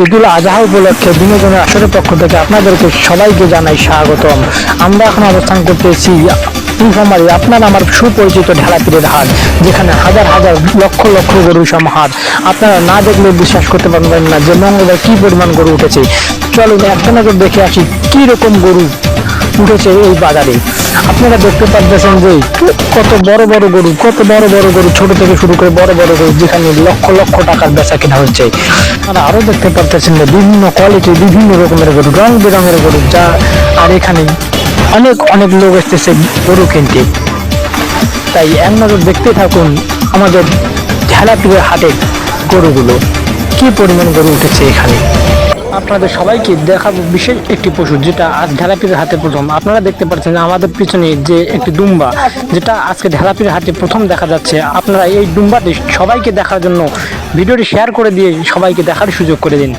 ঈদুল আজহা উপলক্ষে বিনোদনের আসরের পক্ষ থেকে আপনাদেরকে সবাইকে জানাই স্বাগতম। আমরা এখন অবস্থান করতেছি নীলফামারী, আপনার আমার সুপরিচিত ঢেলাপীরের হাট, যেখানে হাজার হাজার লক্ষ লক্ষ গরু সমাহার। আপনারা না দেখলে বিশ্বাস করতে পারবেন না যে মঙ্গলবার কি পরিমাণ গরু উঠেছে। চলুন একটা নজর দেখে আসি কি রকম গরু উঠেছে এই বাজারে। আপনারা দেখতে পাচ্ছেন যে কত বড় বড় গরু, কত বড় বড় গরু, ছোট থেকে শুরু করে বড় বড় গরু, যেখানে লক্ষ লক্ষ টাকার বেচা কেনা হচ্ছে। আপনারা আরো দেখতে পাচ্ছেন যে বিভিন্ন কোয়ালিটির বিভিন্ন রকমের গরু, রং বেরঙের গরু, যা আর এখানে অনেক অনেক লোক এসেছে গরু কিনতে। তাই এক নজর দেখতে থাকুন আমাদের ঢেলাপীরের হাটের গরুগুলো, কি পরিমাণ গরু উঠেছে এখানে। আপনাদের সবাইকে দেখাবো বিশেষ একটি পশু, যেটা আজ ঢেলাপীরের হাতে প্রথম। আপনারা দেখতে পাচ্ছেন আমাদের পিছনে যে একটি দুম্বা, যেটা আজকে ঢেলাপীরের হাতে প্রথম দেখা যাচ্ছে। আপনারা এই দুম্বাটি সবাইকে দেখার জন্য ভিডিওটি শেয়ার করে দিয়ে সবাইকে দেখার সুযোগ করে দিন।